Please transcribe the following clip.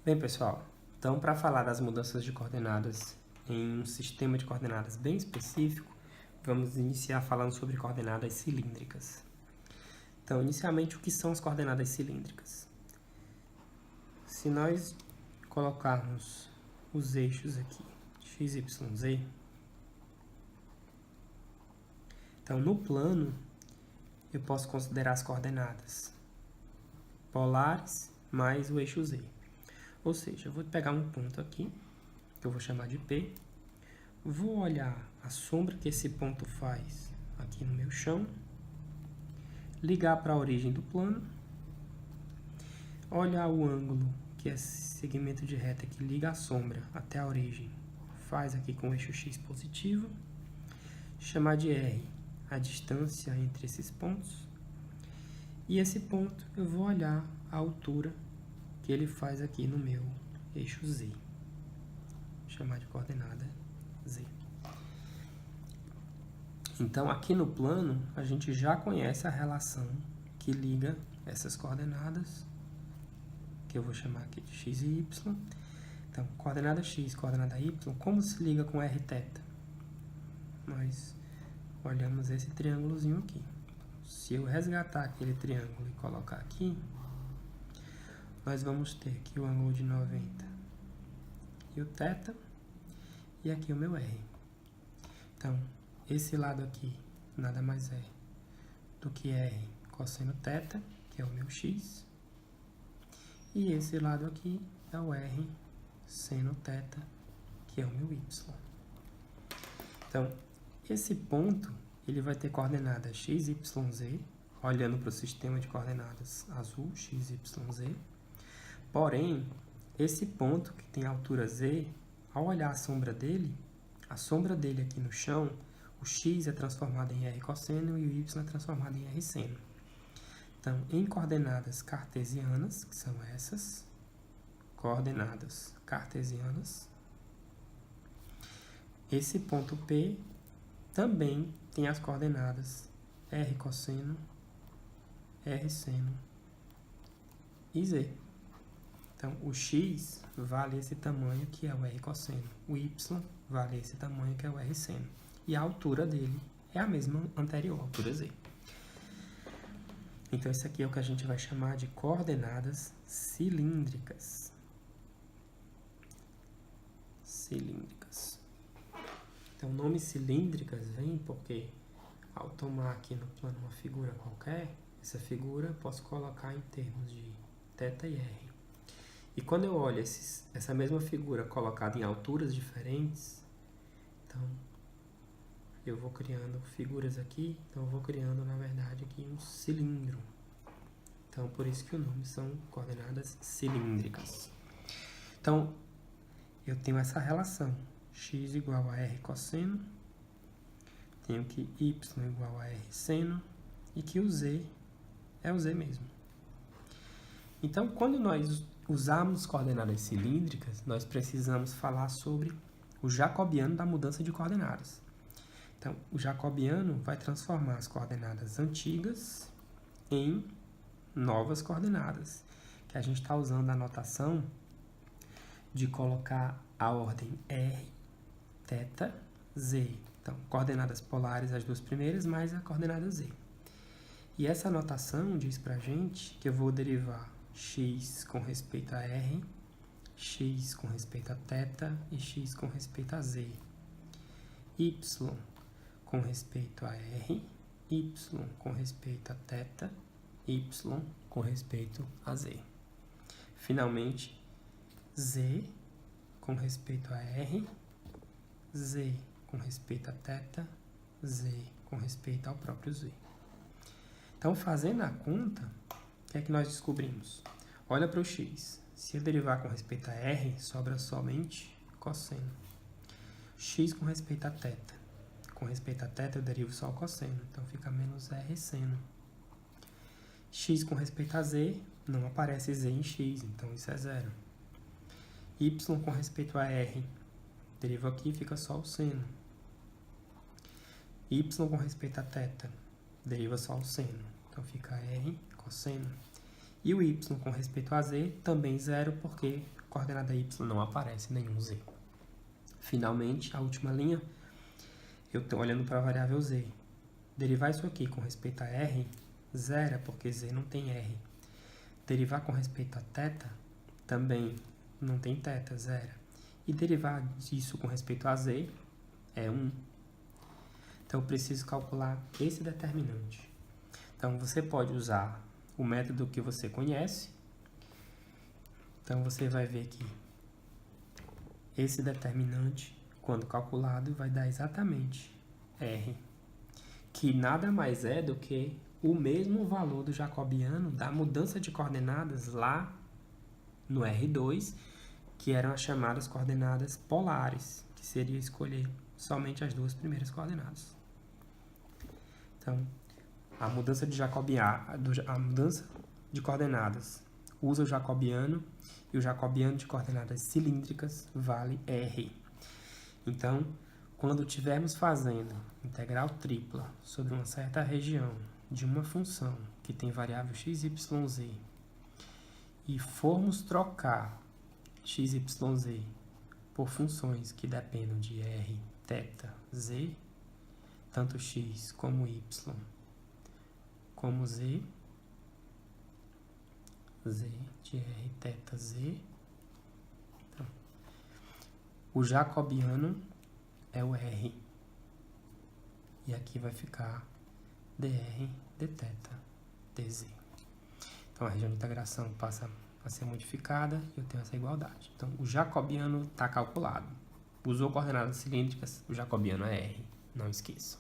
Bem, pessoal, então para falar das mudanças de coordenadas em um sistema de coordenadas bem específico, vamos iniciar falando sobre coordenadas cilíndricas. Então, inicialmente, o que são as coordenadas cilíndricas? Se nós colocarmos os eixos aqui, x, y, z, então no plano eu posso considerar as coordenadas polares mais o eixo z. Ou seja, eu vou pegar um ponto aqui, que eu vou chamar de P, vou olhar a sombra que esse ponto faz aqui no meu chão, ligar para a origem do plano, olhar o ângulo, que é esse segmento de reta que liga a sombra até a origem, faz aqui com o eixo x positivo, chamar de R a distância entre esses pontos, e esse ponto eu vou olhar a altura que ele faz aqui no meu eixo Z. Vou chamar de coordenada Z. Então, aqui no plano, a gente já conhece a relação que liga essas coordenadas, que eu vou chamar aqui de x e y. Então, coordenada x, coordenada y, como se liga com rθ? Nós olhamos esse triângulozinho aqui. Se eu resgatar aquele triângulo e colocar aqui, nós vamos ter aqui o ângulo de 90 e o θ, e aqui o meu R. Então, esse lado aqui nada mais é do que R cosseno θ, que é o meu x, e esse lado aqui é o R seno θ, que é o meu y. Então, esse ponto ele vai ter coordenadas x, y, z, olhando para o sistema de coordenadas azul, x, y, z. Porém, esse ponto que tem altura z, ao olhar a sombra dele aqui no chão, o x é transformado em r cosseno e o y é transformado em r seno. Então, em coordenadas cartesianas, que são essas, coordenadas cartesianas, esse ponto P também tem as coordenadas r cosseno, r seno e z. Então, o x vale esse tamanho, que é o r cosseno. O y vale esse tamanho, que é o r seno. E a altura dele é a mesma anterior, a altura z. Então, isso aqui é o que a gente vai chamar de coordenadas cilíndricas. Cilíndricas. Então, o nome cilíndricas vem porque, ao tomar aqui no plano uma figura qualquer, essa figura eu posso colocar em termos de θ e r. E quando eu olho essa mesma figura colocada em alturas diferentes, então eu vou criando figuras aqui, então eu vou criando, na verdade, aqui um cilindro. Então, por isso que o nome são coordenadas cilíndricas. Então, eu tenho essa relação, x igual a r cosseno, tenho que y igual a r seno, e que o z é o z mesmo. Então, quando nós usarmos coordenadas cilíndricas, nós precisamos falar sobre o jacobiano da mudança de coordenadas. Então, o jacobiano vai transformar as coordenadas antigas em novas coordenadas, que a gente está usando a notação de colocar a ordem R, θ, Z. Então, coordenadas polares, as duas primeiras, mais a coordenada Z. E essa notação diz para a gente que eu vou derivar x com respeito a R, x com respeito a θ e x com respeito a Z. Y com respeito a R, y com respeito a θ, y com respeito a Z. Finalmente, Z com respeito a R, Z com respeito a θ, Z com respeito ao próprio Z. Então, fazendo a conta, o que é que nós descobrimos? Olha para o x. Se eu derivar com respeito a R, sobra somente cosseno. X com respeito a θ. Com respeito a θ, eu derivo só o cosseno. Então, fica menos R seno. X com respeito a Z, não aparece Z em x, então isso é zero. Y com respeito a R, derivo aqui, fica só o seno. Y com respeito a θ, deriva só o seno. Então, fica R cosseno. E o y com respeito a z, também zero, porque coordenada y não aparece nenhum z. Finalmente, a última linha, eu estou olhando para a variável z. Derivar isso aqui com respeito a r, zero, porque z não tem r. Derivar com respeito a θ, também não tem θ, zero. E derivar disso com respeito a z é 1. Então, eu preciso calcular esse determinante. Então, você pode usar o método que você conhece. Então, você vai ver que esse determinante, quando calculado, vai dar exatamente R, que nada mais é do que o mesmo valor do jacobiano da mudança de coordenadas lá no R2, que eram as chamadas coordenadas polares, que seria escolher somente as duas primeiras coordenadas. Então, a mudança de coordenadas usa o jacobiano, e o jacobiano de coordenadas cilíndricas vale R. Então, quando estivermos fazendo integral tripla sobre uma certa região de uma função que tem variável x, y, z, e formos trocar x, y, z por funções que dependam de r, θ, z, tanto x como y, como z de r, θ, z. Então, o jacobiano é o r. E aqui vai ficar dr, dθ, dz. Então, a região de integração passa a ser modificada e eu tenho essa igualdade. Então, o jacobiano está calculado. Usou coordenadas cilíndricas, o jacobiano é r. Não esqueçam.